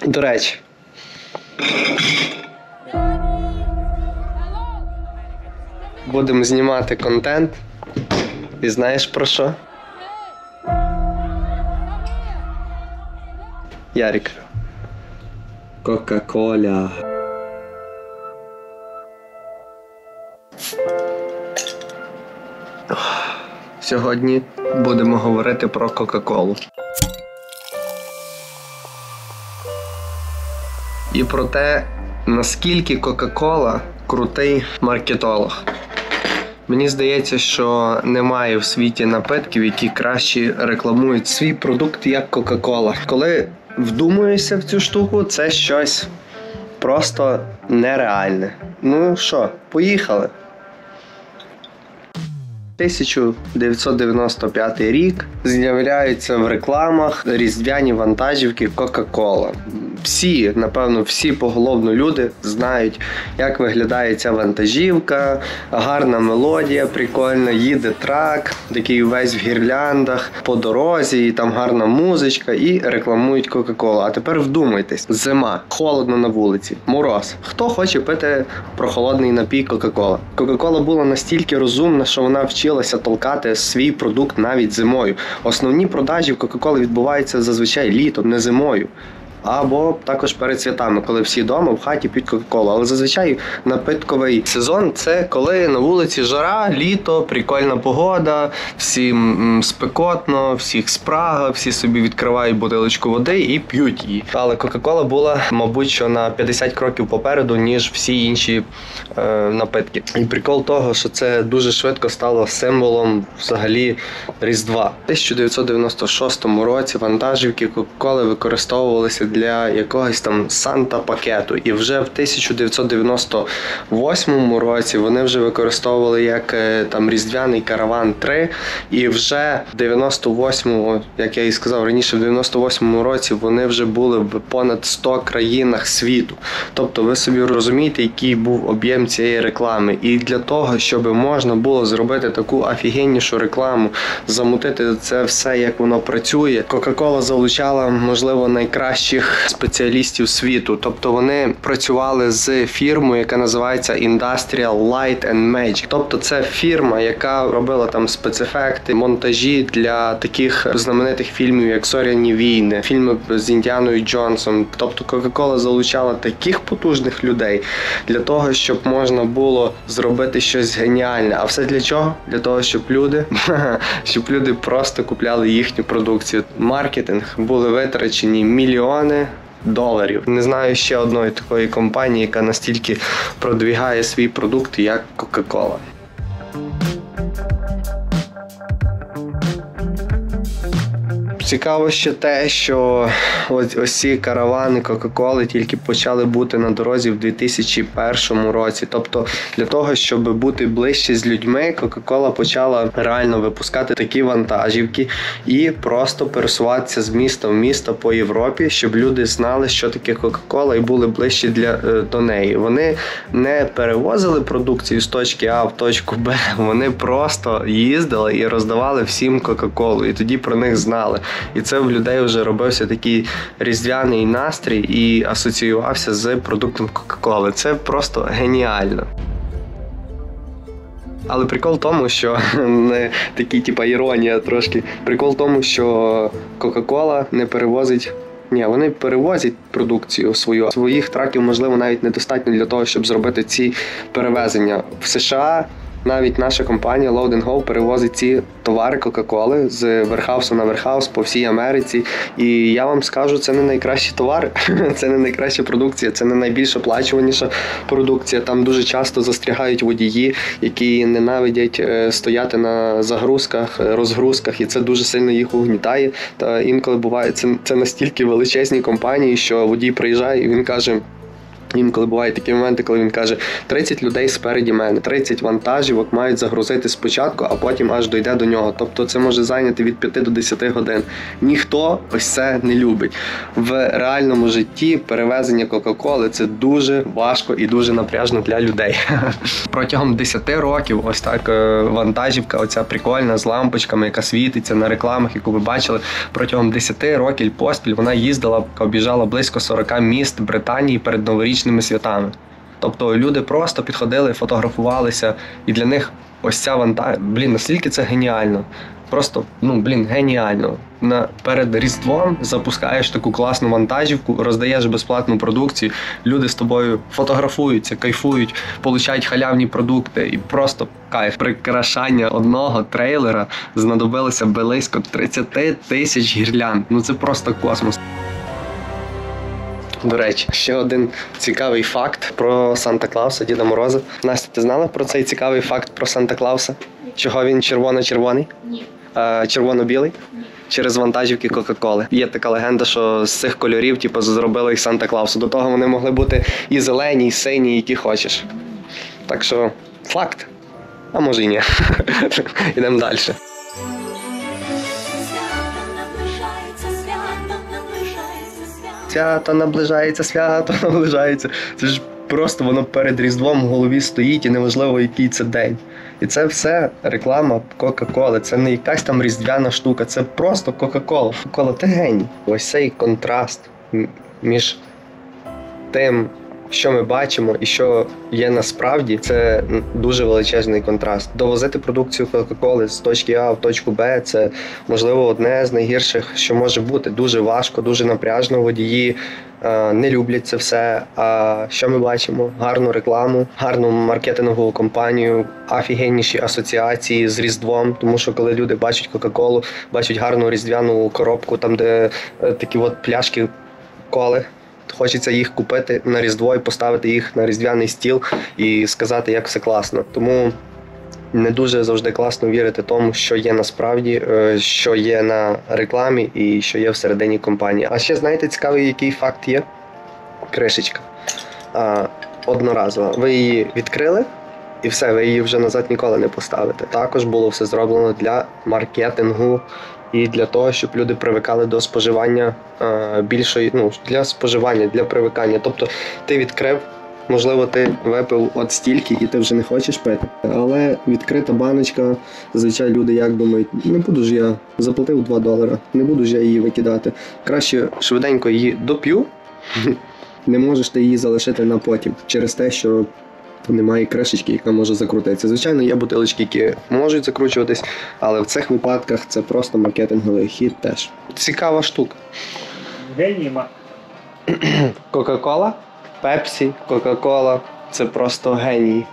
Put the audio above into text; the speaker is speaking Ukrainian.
До речі, будемо знімати контент. І знаєш про що? Ярик. Кока-коля. Сьогодні будемо говорити про Кока-колу. І про те, наскільки Кока-кола крутий маркетолог. Мені здається, що немає в світі напитків, які краще рекламують свій продукт, як Кока-кола. Коли вдумуєшся в цю штуку, це щось просто нереальне. Ну що, поїхали. 1995 рік з'являються в рекламах різдвяні вантажівки Coca-Cola. Всі, напевно, всі поголовно люди знають, як виглядає ця вантажівка, гарна мелодія, прикольна, їде трак, такий весь в гірляндах, по дорозі, і там гарна музичка, і рекламують Coca-Cola. А тепер вдумайтесь, зима, холодно на вулиці, мороз. Хто хоче пити прохолодний напій Coca-Cola? Coca-Cola була настільки розумна, що вона вчилася толкати свій продукт навіть зимою. Основні продажі в Coca-Cola відбуваються зазвичай літом, не зимою. Або також перед святами, коли всі вдома в хаті п'ють Кока-Колу. Але зазвичай напитковий сезон – це коли на вулиці жара, літо, прикольна погода, всім спекотно, всіх спрага, всі собі відкривають бутилочку води і п'ють її. Але Кока-Кола була, мабуть, що на 50 кроків попереду, ніж всі інші напитки. І прикол того, що це дуже швидко стало символом взагалі Різдва. У 1996 році вантажівки Кока-Коли використовувалися для якогось там Санта-пакету. І вже в 1998 році вони вже використовували як там Різдвяний караван 3. І вже в 98-му, як я і сказав раніше, в 98-му році вони вже були в понад 100 країнах світу. Тобто ви собі розумієте, який був об'єм цієї реклами. І для того, щоб можна було зробити таку офігеннішу рекламу, замутити це все, як воно працює, Coca-Cola залучала, можливо, найкращих спеціалістів світу. Тобто вони працювали з фірмою, яка називається Industrial Light and Magic. Тобто це фірма, яка робила там спецефекти, монтажі для таких знаменитих фільмів, як «Зоряні війни», фільми з Індіаною Джонсом. Тобто Coca-Cola залучала таких потужних людей для того, щоб можна було зробити щось геніальне. А все для чого? Для того, щоб люди просто купляли їхню продукцію. Маркетинг були витрачені мільйони доларів. Не знаю ще одної такої компанії, яка настільки продвігає свій продукт, як Coca-Cola. Цікаво ще те, що ось ці каравани Кока-Коли тільки почали бути на дорозі в 2001 році. Тобто для того, щоб бути ближче з людьми, Кока-Кола почала реально випускати такі вантажівки і просто пересуватися з міста в місто по Європі, щоб люди знали, що таке Кока-Кола і були ближче до неї. Вони не перевозили продукцію з точки А в точку Б, вони просто їздили і роздавали всім Кока-Колу, і тоді про них знали. І це в людей вже робився такий різдвяний настрій і асоціювався з продуктом Кока-Коли. Це просто геніально. Але прикол в тому, що не такий, іронія трошки. Прикол в тому, що Кока-Кола не перевозить. Ні, вони перевозять продукцію свою. Своїх траків, можливо, навіть недостатньо для того, щоб зробити ці перевезення. В США навіть наша компанія Load & Go перевозить ці товари Кока-Коли з верхаусу на верхаус по всій Америці. І я вам скажу, це не найкращі товари, це не найкраща продукція, це не найбільш оплачуваніша продукція. Там дуже часто застрягають водії, які ненавидять стояти на загрузках, розгрузках, і це дуже сильно їх угнітає. Та інколи буває, це настільки величезні компанії, що водій приїжджає і він каже: Інколи бувають такі моменти, коли він каже, 30 людей спереді мене, 30 вантажівок мають загрузити спочатку, а потім аж дойде до нього. Тобто це може зайняти від 5 до 10 годин. Ніхто ось це не любить. В реальному житті перевезення Кока-Коли – це дуже важко і дуже напряжно для людей. Протягом 10 років ось так вантажівка, оця прикольна, з лампочками, яка світиться на рекламах, яку ви бачили, протягом 10 років поспіль вона їздила, об'їжджала близько 40 міст Британії перед новорічними святами. Тобто люди просто підходили, фотографувалися, і для них ось ця наскільки це геніально. Просто, геніально. Перед Різдвом запускаєш таку класну вантажівку, роздаєш безплатну продукцію, люди з тобою фотографуються, кайфують, получають халявні продукти і просто кайф. Прикрашання одного трейлера знадобилося близько 30 тисяч гірлянд. Це просто космос. До речі, ще один цікавий факт про Санта-Клауса, Діда Мороза. Настя, ти знала про цей цікавий факт про Санта-Клауса? Чого він червоно-червоний? Ні. Червоно-білий? Ні. Через вантажівки Кока-Коли. Є така легенда, що з цих кольорів зробили їх Санта-Клаусу. До того вони могли бути і зелені, і сині, які хочеш. Так що факт. А може і ні. Ідемо далі. Свято наближається. Це ж просто воно перед Різдвом в голові стоїть і неважливо, який це день. І це все реклама Кока-Коли. Це не якась там різдвяна штука, це просто Кока-Кола. Кока-Кола – ти геній. Ось цей контраст між тим, що ми бачимо і що є насправді, це дуже величезний контраст. Довозити продукцію Кока-Коли з точки А в точку Б – це, можливо, одне з найгірших, що може бути. Дуже важко, дуже напряжно, водії не люблять це все. А що ми бачимо? Гарну рекламу, гарну маркетингову кампанію, офігенніші асоціації з Різдвом. Тому що коли люди бачать Кока-Колу, бачать гарну різдвяну коробку, там де такі от пляшки коли, хочеться їх купити на Різдво і поставити їх на різдвяний стіл і сказати, як все класно. Тому не дуже завжди класно вірити тому, що є насправді, що є на рекламі і що є всередині компанії. А ще, знаєте, цікавий, який факт є? Кришечка. Одноразова. Ви її відкрили, і все, ви її вже назад ніколи не поставите. Також було все зроблено для маркетингу і для того, щоб люди привикали до споживання більшої, для споживання, для привикання. Тобто ти відкрив, можливо, ти випив от стільки і ти вже не хочеш пити. Але відкрита баночка, зазвичай люди як думають, не буду ж я, заплатив $2, не буду ж я її викидати. Краще швиденько її доп'ю, не можеш ти її залишити на потім, через те, що немає кришечки, яка може закрутитися. Звичайно, є бутилочки, які можуть закручуватись, але в цих випадках це просто маркетинговий хід теж. Цікава штука. Геніма. Кока-Кола, Пепсі, Кока-Кола – це просто генії.